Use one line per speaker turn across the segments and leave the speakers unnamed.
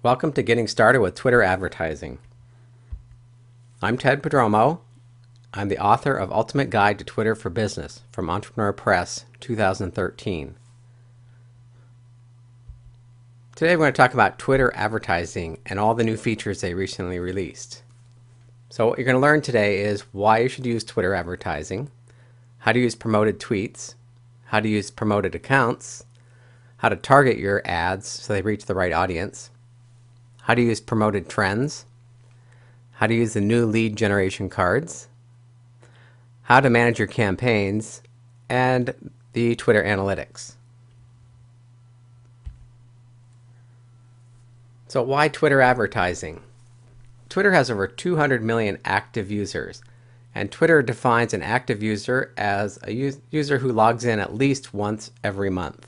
Welcome to Getting Started with Twitter Advertising. I'm Ted Prodromou. I'm the author of Ultimate Guide to Twitter for Business from Entrepreneur Press 2013. Today we're going to talk about Twitter advertising and all the new features they recently released. So what you're going to learn today is why you should use Twitter advertising, how to use promoted tweets, how to use promoted accounts, how to target your ads so they reach the right audience, how to use promoted trends, how to use the new lead generation cards, how to manage your campaigns, and the Twitter analytics. So why Twitter advertising? Twitter has over 200 million active users, and Twitter defines an active user as a user who logs in at least once every month.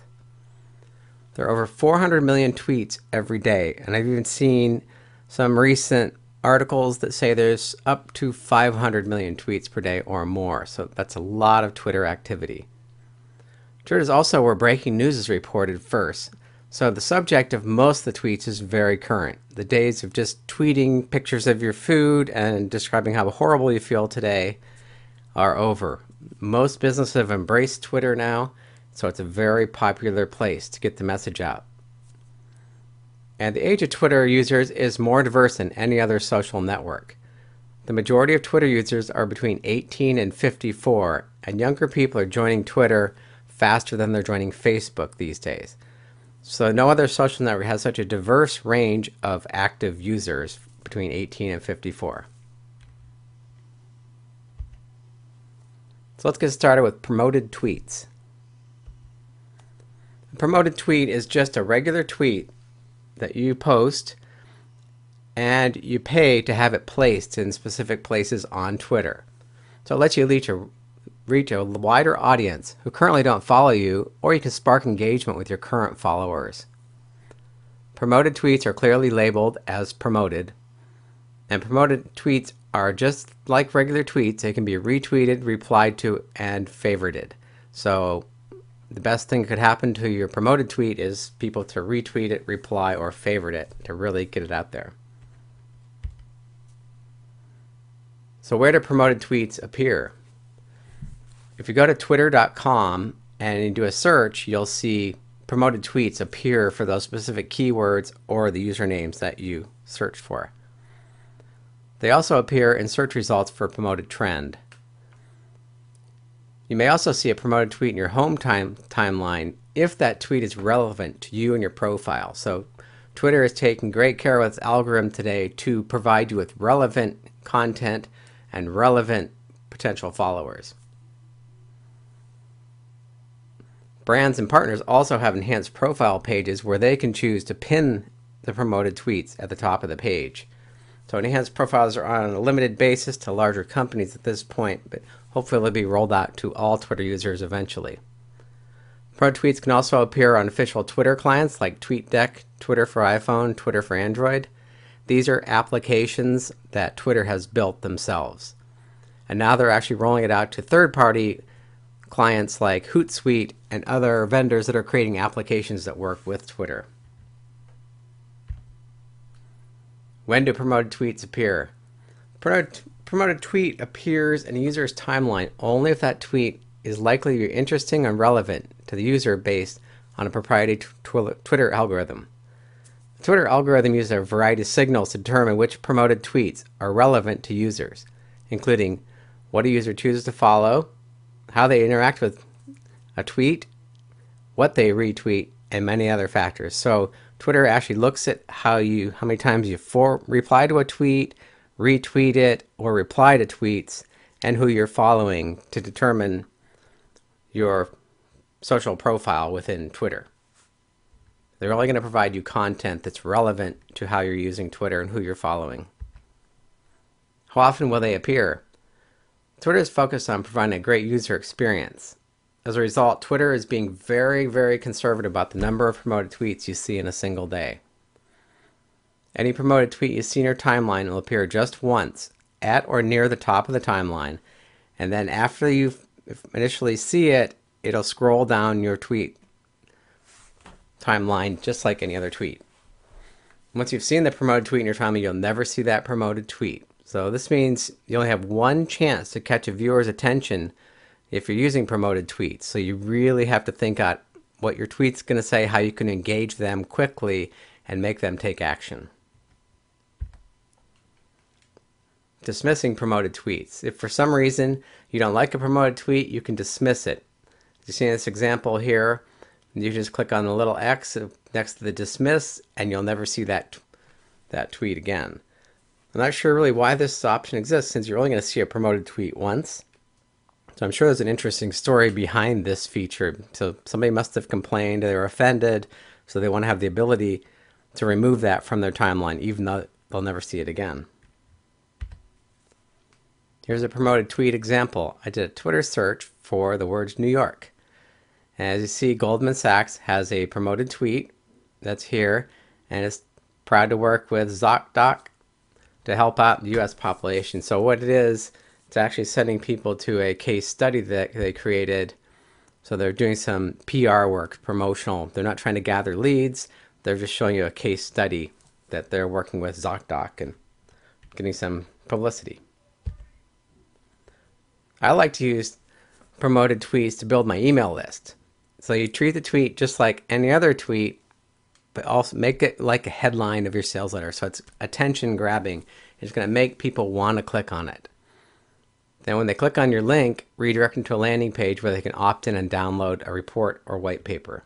There are over 400 million tweets every day, and I've even seen some recent articles that say there's up to 500 million tweets per day or more, so that's a lot of Twitter activity. Twitter is also where breaking news is reported first, so the subject of most of the tweets is very current. The days of just tweeting pictures of your food and describing how horrible you feel today are over. Most businesses have embraced Twitter now, so it's a very popular place to get the message out. And the age of Twitter users is more diverse than any other social network. The majority of Twitter users are between 18 and 54, and younger people are joining Twitter faster than they're joining Facebook these days. So no other social network has such a diverse range of active users between 18 and 54. So let's get started with promoted tweets. A promoted tweet is just a regular tweet that you post and you pay to have it placed in specific places on Twitter. So it lets you reach a wider audience who currently don't follow you, or you can spark engagement with your current followers. Promoted tweets are clearly labeled as promoted, and promoted tweets are just like regular tweets. They can be retweeted, replied to, and favorited. So the best thing that could happen to your promoted tweet is people to retweet it, reply, or favorite it to really get it out there. So where do promoted tweets appear? If you go to twitter.com and you do a search, you'll see promoted tweets appear for those specific keywords or the usernames that you searched for. They also appear in search results for promoted trend. You may also see a promoted tweet in your home timeline if that tweet is relevant to you and your profile. So Twitter is taking great care with its algorithm today to provide you with relevant content and relevant potential followers. Brands and partners also have enhanced profile pages where they can choose to pin the promoted tweets at the top of the page. So enhanced profiles are on a limited basis to larger companies at this point, but hopefully they'll be rolled out to all Twitter users eventually. Promoted tweets can also appear on official Twitter clients like TweetDeck, Twitter for iPhone, Twitter for Android. These are applications that Twitter has built themselves. And now they're actually rolling it out to third-party clients like Hootsuite and other vendors that are creating applications that work with Twitter. When do promoted tweets appear? Promoted tweet appears in a user's timeline only if that tweet is likely to be interesting and relevant to the user based on a proprietary Twitter algorithm. The Twitter algorithm uses a variety of signals to determine which promoted tweets are relevant to users, including what a user chooses to follow, how they interact with a tweet, what they retweet, and many other factors. So Twitter actually looks at how many times you reply to a tweet, retweet it, or reply to tweets, and who you're following to determine your social profile within Twitter. They're only going to provide you content that's relevant to how you're using Twitter and who you're following. How often will they appear? Twitter is focused on providing a great user experience. As a result, Twitter is being very, very conservative about the number of promoted tweets you see in a single day. Any promoted tweet you see in your timeline will appear just once at or near the top of the timeline, and then after you initially see it, it'll scroll down your tweet timeline just like any other tweet. Once you've seen the promoted tweet in your timeline, you'll never see that promoted tweet. So this means you only have one chance to catch a viewer's attention if you're using promoted tweets. So you really have to think out what your tweet's going to say, how you can engage them quickly and make them take action. Dismissing promoted tweets. If for some reason you don't like a promoted tweet, you can dismiss it. You see in this example here, you just click on the little X next to the dismiss and you'll never see that tweet again. I'm not sure really why this option exists, since you're only going to see a promoted tweet once. So I'm sure there's an interesting story behind this feature. So somebody must have complained, they were offended, so they want to have the ability to remove that from their timeline, even though they'll never see it again. Here's a promoted tweet example. I did a Twitter search for the words New York. And as you see, Goldman Sachs has a promoted tweet that's here, and it's proud to work with ZocDoc to help out the U.S. population. So what it is, it's actually sending people to a case study that they created. So they're doing some PR work, promotional. They're not trying to gather leads. They're just showing you a case study that they're working with ZocDoc and getting some publicity. I like to use promoted tweets to build my email list. So you treat the tweet just like any other tweet, but also make it like a headline of your sales letter. So it's attention grabbing. It's going to make people want to click on it. Then when they click on your link, redirect them to a landing page where they can opt in and download a report or white paper.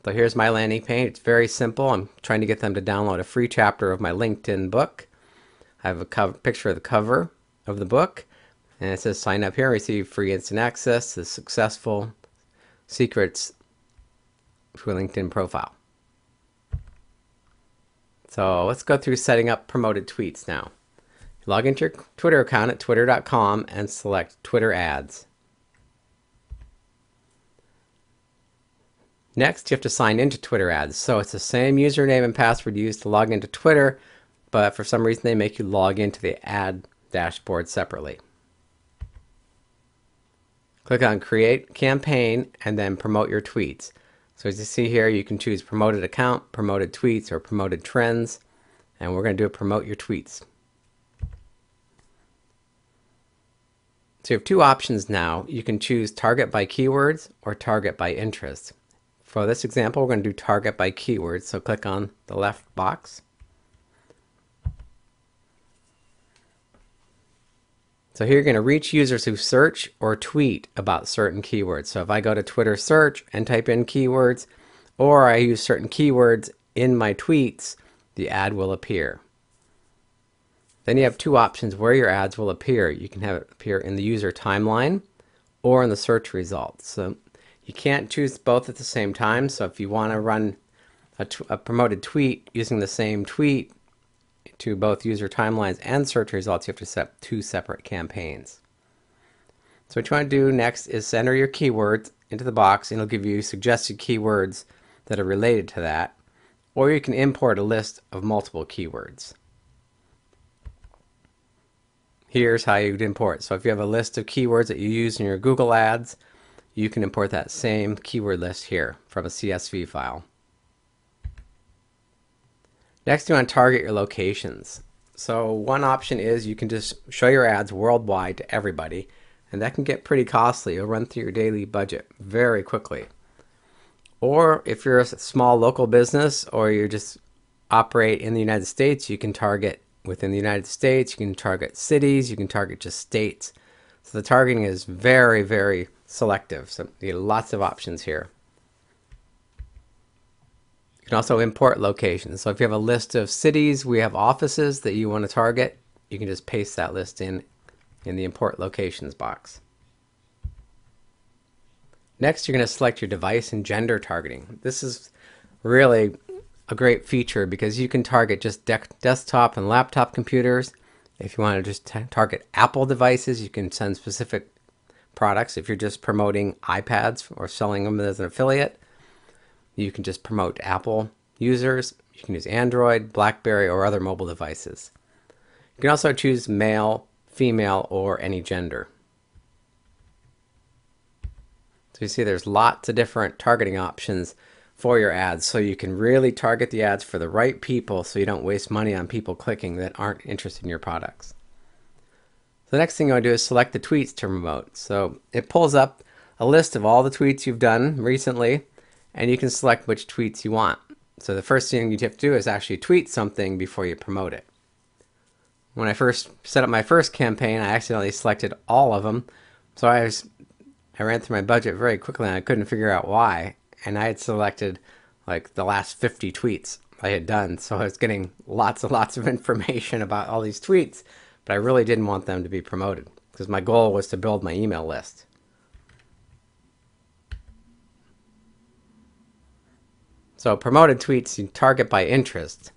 So here's my landing page. It's very simple. I'm trying to get them to download a free chapter of my LinkedIn book. I have a picture of the cover of the book, and it says sign up here and receive free instant access to successful secrets for LinkedIn profile. So let's go through setting up promoted tweets now. Log into your Twitter account at twitter.com and select Twitter ads. Next, you have to sign into Twitter ads. So it's the same username and password used to log into Twitter, but for some reason they make you log into the ad dashboard separately. Click on Create Campaign and then Promote Your Tweets. So as you see here, you can choose Promoted Account, Promoted Tweets, or Promoted Trends, and we're going to do a Promote Your Tweets. So you have two options now. You can choose Target by Keywords or Target by Interest. For this example, we're going to do Target by Keywords, so click on the left box. So here you're going to reach users who search or tweet about certain keywords. So if I go to Twitter search and type in keywords, or I use certain keywords in my tweets, the ad will appear. Then you have two options where your ads will appear. You can have it appear in the user timeline or in the search results. So you can't choose both at the same time. So if you want to run a promoted tweet using the same tweet to both user timelines and search results, you have to set up two separate campaigns. So what you want to do next is enter your keywords into the box, and it'll give you suggested keywords that are related to that, or you can import a list of multiple keywords. Here's how you'd import. So if you have a list of keywords that you use in your Google ads, you can import that same keyword list here from a CSV file. Next, you want to target your locations. So one option is you can just show your ads worldwide to everybody, and that can get pretty costly. It'll run through your daily budget very quickly. Or if you're a small local business or you just operate in the United States, you can target within the United States, you can target cities, you can target just states. So the targeting is very, very selective. So you get lots of options here. You can also import locations. So if you have a list of cities, we have offices that you want to target, you can just paste that list in the import locations box. Next, you're going to select your device and gender targeting. This is really a great feature because you can target just desktop and laptop computers. If you want to just target Apple devices, you can send specific products. If you're just promoting iPads or selling them as an affiliate, you can just promote Apple users. You can use Android, BlackBerry, or other mobile devices. You can also choose male, female, or any gender. So you see there's lots of different targeting options for your ads, so you can really target the ads for the right people so you don't waste money on people clicking that aren't interested in your products. The next thing you want to do is select the tweets to promote. So it pulls up a list of all the tweets you've done recently, and you can select which tweets you want. So the first thing you have to do is actually tweet something before you promote it. When I first set up my first campaign, I accidentally selected all of them. So I ran through my budget very quickly and I couldn't figure out why. And I had selected like the last 50 tweets I had done. So I was getting lots and lots of information about all these tweets, but I really didn't want them to be promoted because my goal was to build my email list. So promoted tweets you target by interest.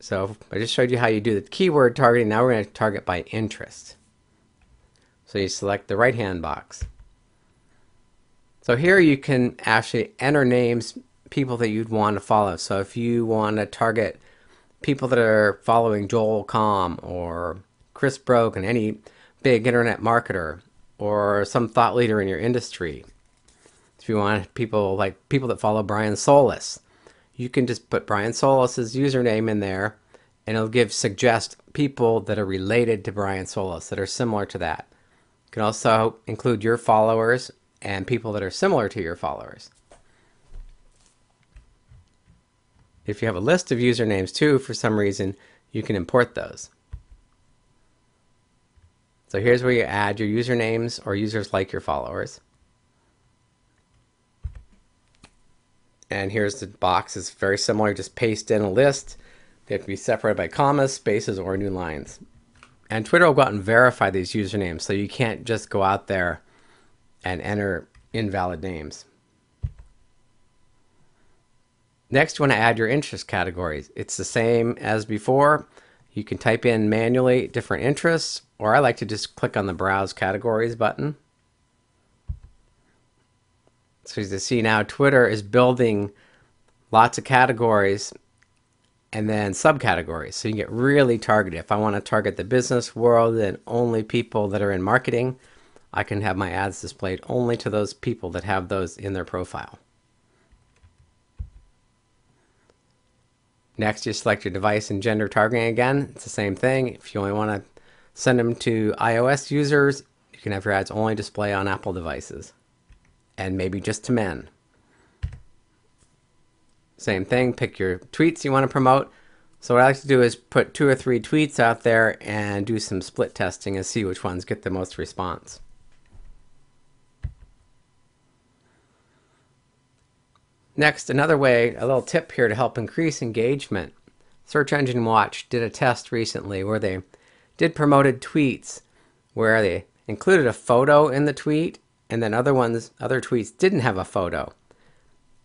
So I just showed you how you do the keyword targeting. Now we're going to target by interest. So you select the right-hand box. So here you can actually enter names, people that you'd want to follow. So if you want to target people that are following Joel Comm or Chris Brogan, any big internet marketer, or some thought leader in your industry. If you want people that follow Brian Solis, you can just put Brian Solis's username in there and it'll suggest people that are related to Brian Solis, that are similar to that. You can also include your followers and people that are similar to your followers. If you have a list of usernames too, for some reason, you can import those. So here's where you add your usernames or users like your followers. And here's the box. It's very similar. Just paste in a list. They have to be separated by commas, spaces, or new lines. And Twitter will go out and verify these usernames, so you can't just go out there and enter invalid names. Next, you want to add your interest categories. It's the same as before. You can type in manually different interests, or I like to just click on the Browse Categories button. So as you see now, Twitter is building lots of categories and then subcategories. So you can get really targeted. If I want to target the business world and only people that are in marketing, I can have my ads displayed only to those people that have those in their profile. Next, you select your device and gender targeting again. It's the same thing. If you only want to send them to iOS users, you can have your ads only display on Apple devices. And maybe just to men. Same thing, pick your tweets you want to promote. So what I like to do is put 2 or 3 tweets out there and do some split testing and see which ones get the most response. Next, another way, a little tip here to help increase engagement. Search Engine Watch did a test recently where they did promoted tweets where they included a photo in the tweet, and then other tweets didn't have a photo.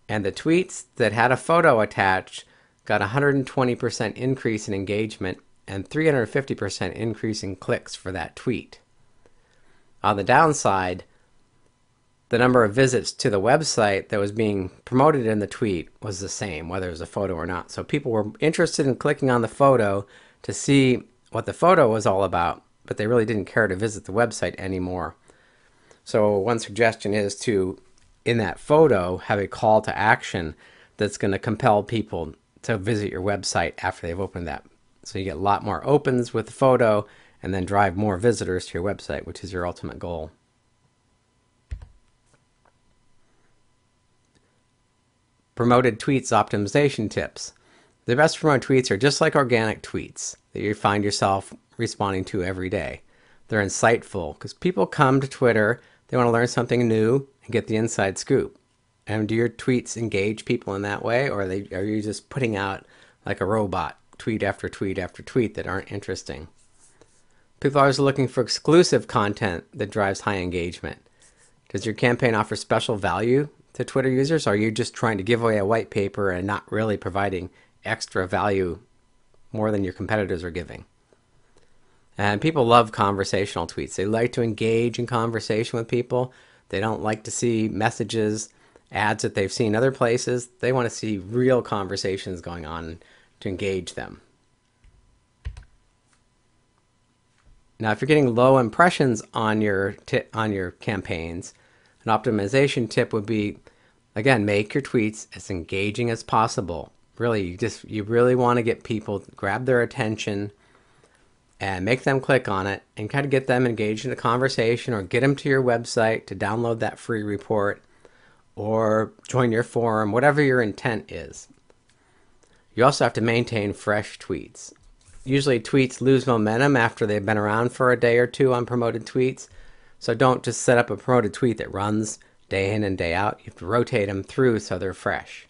And the tweets that had a photo attached got 120% increase in engagement and 350% increase in clicks for that tweet. On the downside, the number of visits to the website that was being promoted in the tweet was the same, whether it was a photo or not. So people were interested in clicking on the photo to see what the photo was all about, but they really didn't care to visit the website anymore. So one suggestion is to, in that photo, have a call to action that's going to compel people to visit your website after they've opened that. So you get a lot more opens with the photo and then drive more visitors to your website, which is your ultimate goal. Promoted tweets optimization tips. The best promoted tweets are just like organic tweets that you find yourself responding to every day. They're insightful because people come to Twitter, they want to learn something new and get the inside scoop. And do your tweets engage people in that way, or are you just putting out like a robot, tweet after tweet after tweet that aren't interesting? People are always looking for exclusive content that drives high engagement. Does your campaign offer special value to Twitter users, or are you just trying to give away a white paper and not really providing extra value more than your competitors are giving? And people love conversational tweets. They like to engage in conversation with people. They don't like to see messages, ads that they've seen other places. They want to see real conversations going on to engage them. Now, if you're getting low impressions on your campaigns, an optimization tip would be Again, make your tweets as engaging as possible. Really, you really want to get people, grab their attention and make them click on it and kind of get them engaged in a conversation, or get them to your website to download that free report or join your forum, whatever your intent is. You also have to maintain fresh tweets. Usually tweets lose momentum after they've been around for a day or two on promoted tweets. So don't just set up a promoted tweet that runs day in and day out. You have to rotate them through so they're fresh.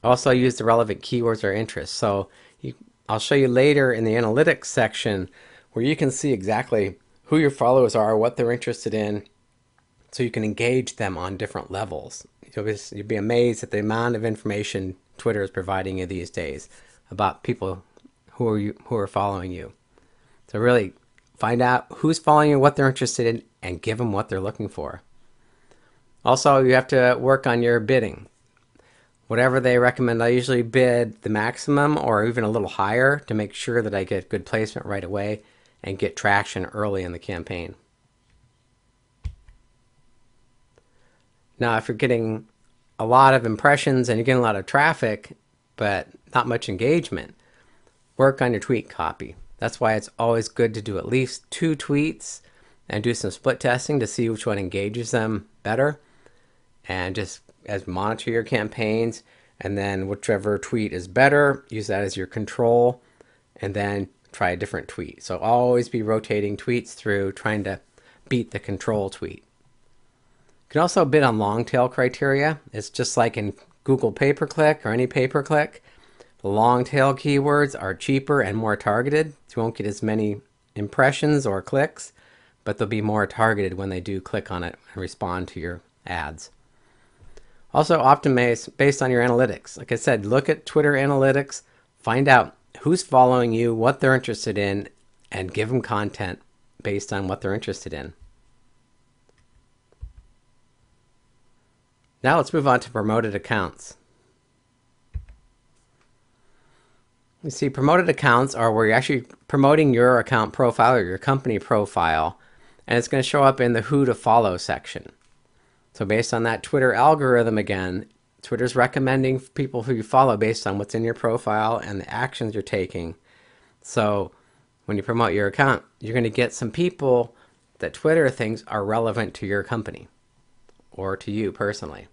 Also use the relevant keywords or interests. So I'll show you later in the analytics section where you can see exactly who your followers are, what they're interested in, so you can engage them on different levels. You'll be amazed at the amount of information Twitter is providing you these days about people who are following you. So really find out who's following you, what they're interested in, and give them what they're looking for. Also, you have to work on your bidding. Whatever they recommend, I usually bid the maximum or even a little higher to make sure that I get good placement right away and get traction early in the campaign. Now, if you're getting a lot of impressions and you're getting a lot of traffic, but not much engagement, work on your tweet copy. That's why it's always good to do at least 2 tweets and do some split testing to see which one engages them better, and just monitor your campaigns, and then whichever tweet is better, use that as your control, and then try a different tweet. So always be rotating tweets through, trying to beat the control tweet. You can also bid on long tail criteria. It's just like in Google pay-per-click or any pay-per-click. The long tail keywords are cheaper and more targeted. You won't get as many impressions or clicks, but they'll be more targeted when they do click on it and respond to your ads. Also optimize based on your analytics. Like I said, look at Twitter analytics, find out who's following you, what they're interested in, and give them content based on what they're interested in. Now let's move on to promoted accounts. You see, promoted accounts are where you're actually promoting your account profile or your company profile, and it's going to show up in the who to follow section. So based on that Twitter algorithm, again, Twitter's recommending people who you follow based on what's in your profile and the actions you're taking. So when you promote your account, you're going to get some people that Twitter thinks are relevant to your company or to you personally.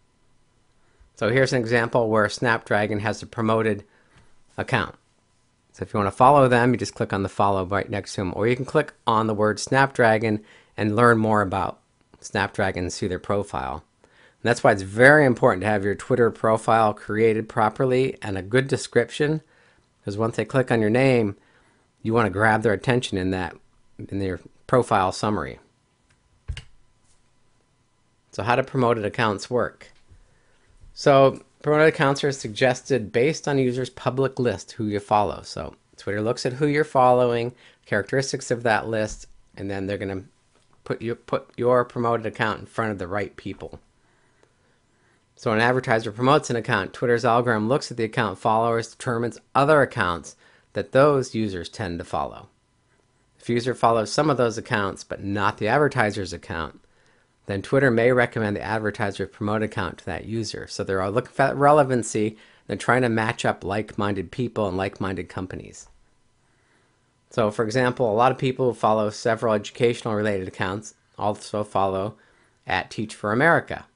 So here's an example where Snapdragon has a promoted account. So if you want to follow them, you just click on the follow right next to them, or you can click on the word Snapdragon and learn more about Snapdragon through their profile. And that's why it's very important to have your Twitter profile created properly and a good description, because once they click on your name, you want to grab their attention in their profile summary. So how do promoted accounts work? So promoted accounts are suggested based on a user's public list who you follow. So Twitter looks at who you're following, characteristics of that list, and then they're going to put your promoted account in front of the right people. So when an advertiser promotes an account, Twitter's algorithm looks at the account followers, determines other accounts that those users tend to follow. If a user follows some of those accounts but not the advertiser's account, then Twitter may recommend the advertiser's promoted account to that user. So they're all looking for that relevancy. They're trying to match up like-minded people and like-minded companies. So for example, a lot of people who follow several educational related accounts also follow at Teach for America.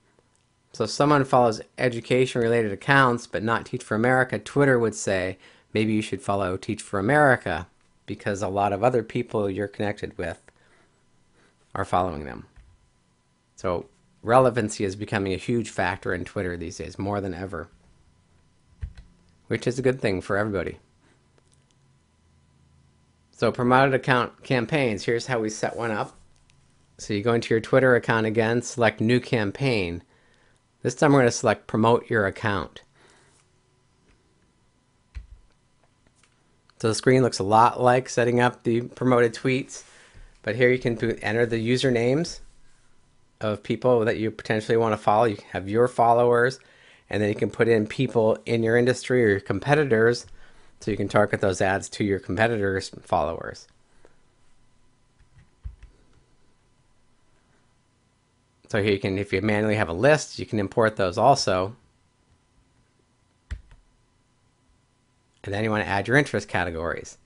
So if someone follows education related accounts but not Teach for America, Twitter would say maybe you should follow Teach for America because a lot of other people you're connected with are following them. So relevancy is becoming a huge factor in Twitter these days, more than ever, which is a good thing for everybody. So promoted account campaigns, here's how we set one up. So you go into your Twitter account again, select new campaign. This time we're going to select promote your account. So the screen looks a lot like setting up the promoted tweets, but here you can enter the usernames of people that you potentially want to follow. You have your followers, and then you can put in people in your industry or your competitors, so you can target those ads to your competitors' followers. So here you can, if you manually have a list, you can import those also. And then you want to add your interest categories.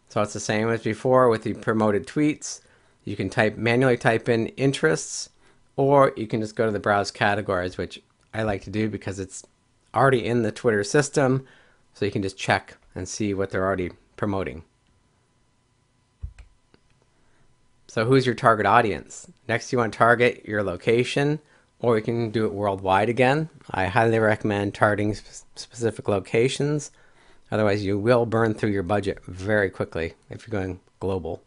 So it's the same as before with the promoted tweets. You can manually type in interests, or you can just go to the browse categories, which I like to do because it's already in the Twitter system. So you can just check and see what they're already promoting. So who's your target audience? Next, you want to target your location, or you can do it worldwide again. I highly recommend targeting specific locations. Otherwise, you will burn through your budget very quickly if you're going global.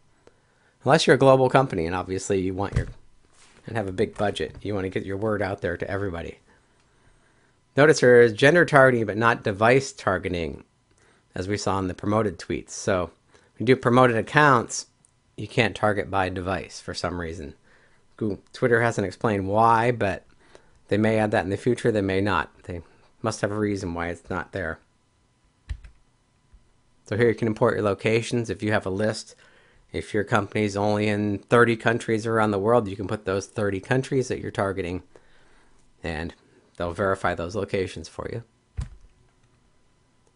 Unless you're a global company, and obviously you want and have a big budget. You want to get your word out there to everybody. Notice there is gender targeting, but not device targeting, as we saw in the promoted tweets. So when you do promoted accounts, you can't target by device for some reason. Twitter hasn't explained why, but they may add that in the future. They may not. They must have a reason why it's not there. So here you can import your locations. If you have a list, if your company's only in 30 countries around the world, you can put those 30 countries that you're targeting, and they'll verify those locations for you.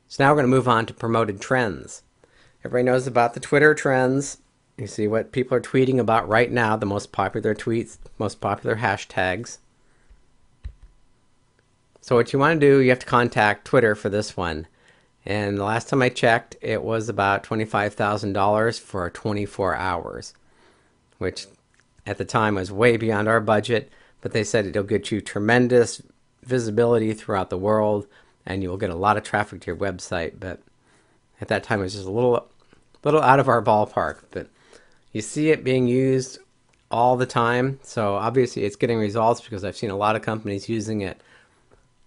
So now we're going to move on to promoted trends. Everybody knows about the Twitter trends. You see what people are tweeting about right now, the most popular tweets, most popular hashtags. So what you want to do, you have to contact Twitter for this one. And the last time I checked, it was about $25,000 for 24 hours, which at the time was way beyond our budget, but they said it'll get you tremendous visibility throughout the world, and you'll get a lot of traffic to your website. But at that time, it was just a little out of our ballpark. But you see it being used all the time, so obviously it's getting results because I've seen a lot of companies using it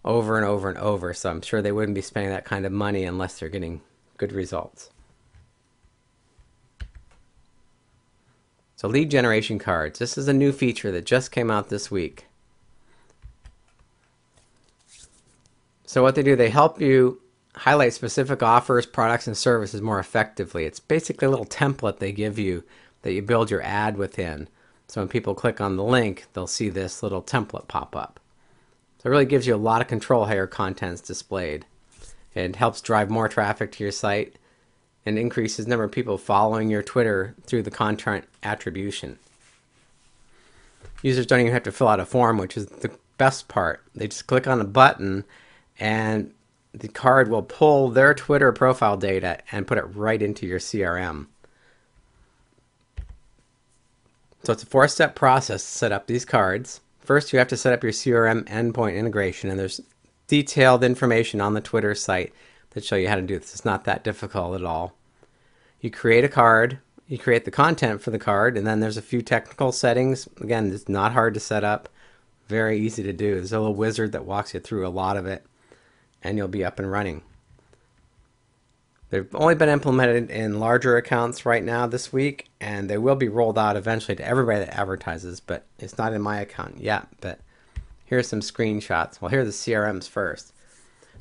over and over and over, so I'm sure they wouldn't be spending that kind of money unless they're getting good results. So lead generation cards. This is a new feature that just came out this week. So what they do, they help you highlight specific offers, products, and services more effectively. It's basically a little template they give you that you build your ad within. So when people click on the link, they'll see this little template pop up. So it really gives you a lot of control how your content's displayed. It helps drive more traffic to your site and increases the number of people following your Twitter through the content attribution. Users don't even have to fill out a form, which is the best part. They just click on a button and the card will pull their Twitter profile data and put it right into your CRM. So it's a 4-step process to set up these cards. First, you have to set up your CRM endpoint integration, and there's detailed information on the Twitter site that show you how to do this. It's not that difficult at all. You create a card, you create the content for the card, and then there's a few technical settings. Again, it's not hard to set up, very easy to do. There's a little wizard that walks you through a lot of it, and you'll be up and running. They've only been implemented in larger accounts right now this week, and they will be rolled out eventually to everybody that advertises, but it's not in my account yet. But here's some screenshots. Well, here are the CRMs first.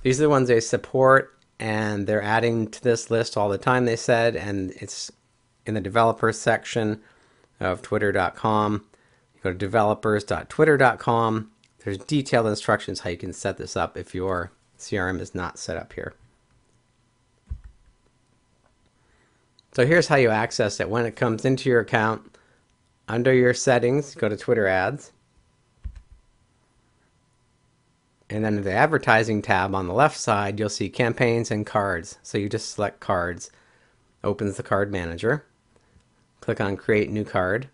These are the ones they support, and they're adding to this list all the time, they said, and it's in the developers section of twitter.com. You go to developers.twitter.com. There's detailed instructions how you can set this up if your CRM is not set up here. So here's how you access it. When it comes into your account, under your settings, go to Twitter ads. And then in the advertising tab on the left side, you'll see campaigns and cards. So you just select cards, opens the card manager. Click on create new card.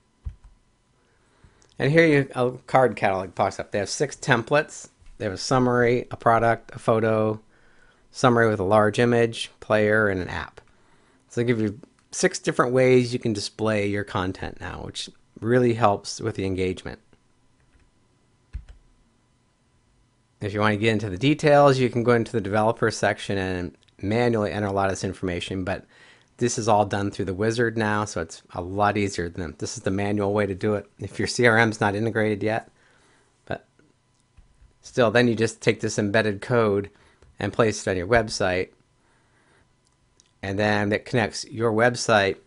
And here a card catalog pops up. They have 6 templates. They have a summary, a product, a photo, summary with a large image, player, and an app. So they give you 6 different ways you can display your content now, which really helps with the engagement. If you want to get into the details, you can go into the developer section and manually enter a lot of this information, but this is all done through the wizard now, so it's a lot easier than this is the manual way to do it if your CRM's not integrated yet. But still, then you just take this embedded code and place it on your website, and then it connects your website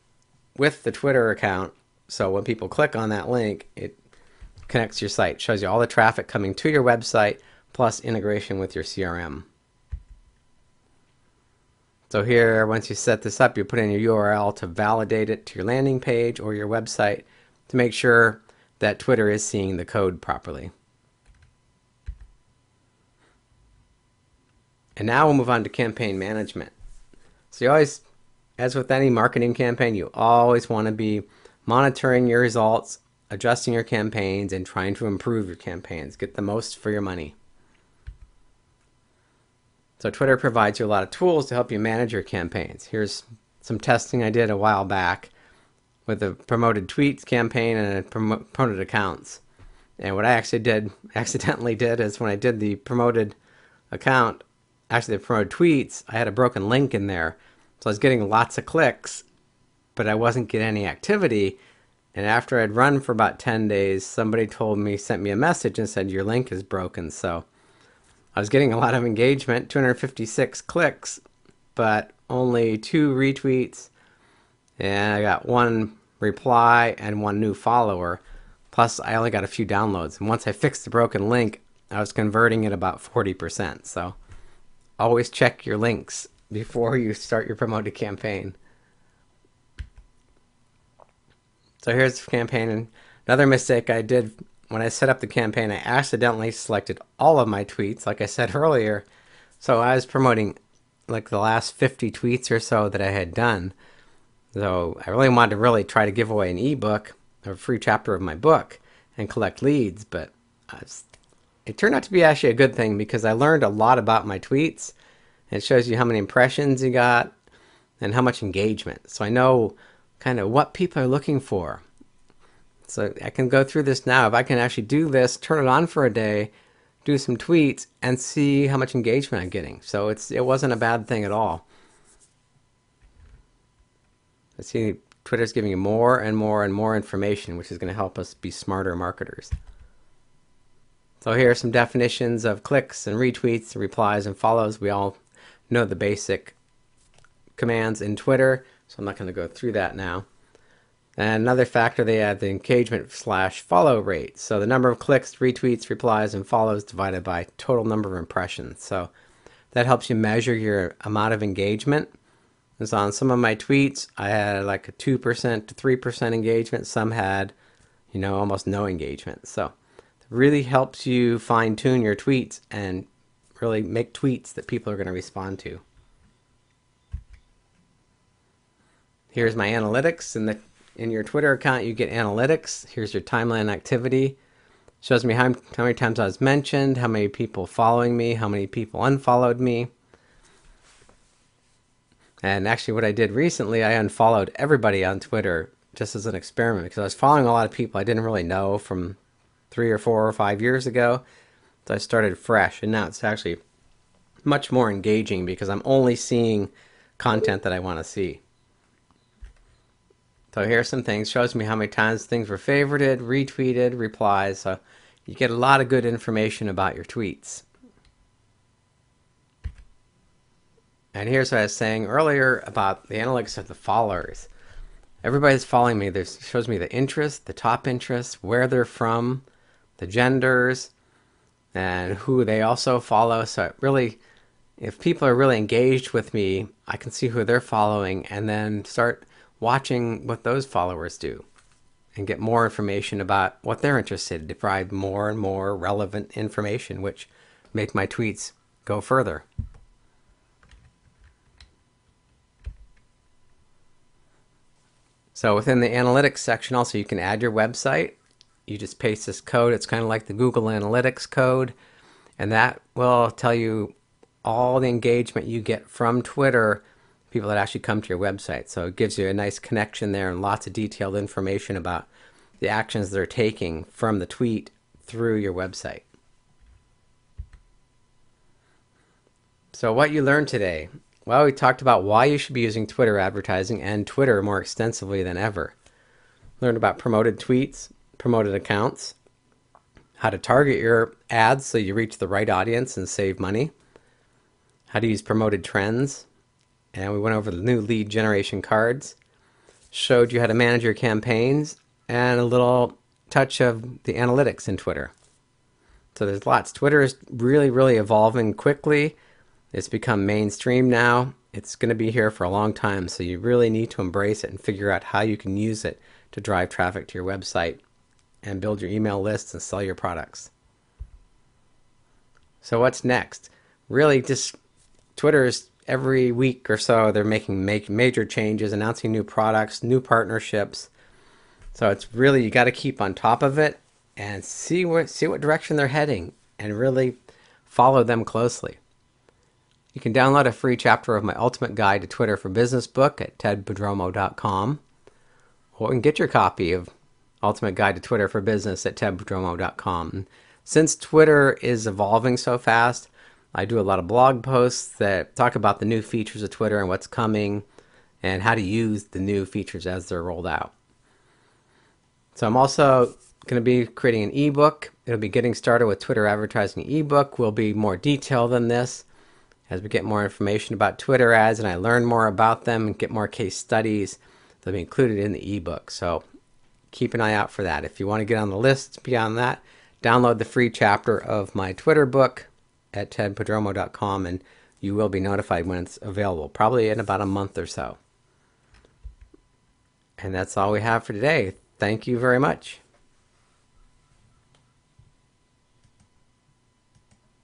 with the Twitter account. So when people click on that link, it connects to your site. Shows you all the traffic coming to your website plus integration with your CRM. So here, once you set this up, you put in your URL to validate it to your landing page or your website to make sure that Twitter is seeing the code properly. And now we'll move on to campaign management. So you always, as with any marketing campaign, you always want to be monitoring your results, adjusting your campaigns, and trying to improve your campaigns. Get the most for your money. So Twitter provides you a lot of tools to help you manage your campaigns. Here's some testing I did a while back with a promoted tweets campaign and a promoted accounts. And what I accidentally did is when I did the promoted account, actually the promoted tweets, I had a broken link in there. So I was getting lots of clicks, but I wasn't getting any activity. And after I'd run for about 10 days, somebody sent me a message and said, your link is broken. So I was getting a lot of engagement, 256 clicks, but only 2 retweets, and I got 1 reply and 1 new follower. Plus, I only got a few downloads. And once I fixed the broken link, I was converting at about 40%. So always check your links before you start your promoted campaign. So here's the campaign. And another mistake I did when I set up the campaign, I accidentally selected all of my tweets, like I said earlier. So I was promoting like the last 50 tweets or so that I had done. So I really wanted to try to give away an ebook, a free chapter of my book, and collect leads. But it turned out to be actually a good thing because I learned a lot about my tweets. It shows you how many impressions you got and how much engagement. So I know kind of what people are looking for. So I can go through this now. If I can actually do this, turn it on for a day, do some tweets, and see how much engagement I'm getting. So it wasn't a bad thing at all. I see Twitter's giving you more and more and more information, which is going to help us be smarter marketers. So here are some definitions of clicks and retweets, replies, and follows. We all know the basic commands in Twitter, so I'm not going to go through that now. And another factor, they add the engagement/follow rate. So the number of clicks, retweets, replies, and follows divided by total number of impressions. So that helps you measure your amount of engagement. And so on some of my tweets, I had like a 2% to 3% engagement. Some had, almost no engagement. So it really helps you fine tune your tweets and really make tweets that people are going to respond to. Here's my analytics. In your Twitter account, you get analytics. Here's your timeline activity. Shows me how many times I was mentioned, how many people following me, how many people unfollowed me. And actually what I did recently, I unfollowed everybody on Twitter just as an experiment because I was following a lot of people I didn't really know from 3 or 4 or 5 years ago. So I started fresh, and now it's actually much more engaging because I'm only seeing content that I want to see. So here's some things. Shows me how many times things were favorited, retweeted, replies. So you get a lot of good information about your tweets. And here's what I was saying earlier about the analytics of the followers. Everybody's following me. This shows me the interest, the top interests, where they're from, the genders, and who they also follow. So it really, if people are really engaged with me, I can see who they're following and then start watching what those followers do and get more information about what they're interested in to provide more and more relevant information, which make my tweets go further. So within the analytics section also, you can add your website. You just paste this code. It's kind of like the Google Analytics code, and that will tell you all the engagement you get from Twitter, people that actually come to your website. So it gives you a nice connection there and lots of detailed information about the actions they're taking from the tweet through your website. So what you learned today? Well, we talked about why you should be using Twitter advertising and Twitter more extensively than ever. Learned about promoted tweets, promoted accounts, how to target your ads so you reach the right audience and save money, how to use promoted trends, and we went over the new lead generation cards, showed you how to manage your campaigns, and a little touch of the analytics in Twitter. So there's lots. Twitter is really, really evolving quickly. It's become mainstream now. It's going to be here for a long time, so you really need to embrace it and figure out how you can use it to drive traffic to your website and build your email lists and sell your products. So what's next? Really, just Twitter's every week or so, they're making major changes, announcing new products, new partnerships. So it's really, you got to keep on top of it and see what direction they're heading and really follow them closely. You can download a free chapter of my Ultimate Guide to Twitter for Business book at tedprodromo.com, or you can get your copy of Ultimate Guide to Twitter for Business at tedprodromo.com. Since Twitter is evolving so fast, I do a lot of blog posts that talk about the new features of Twitter and what's coming and how to use the new features as they're rolled out. So I'm also going to be creating an ebook. It'll be Getting Started with Twitter Advertising ebook. Will be more detailed than this as we get more information about Twitter ads and I learn more about them and get more case studies. They'll be included in the ebook. So keep an eye out for that. If you want to get on the list beyond that, download the free chapter of my Twitter book at tedprodromo.com and you will be notified when it's available, probably in about a month or so. And that's all we have for today. Thank you very much.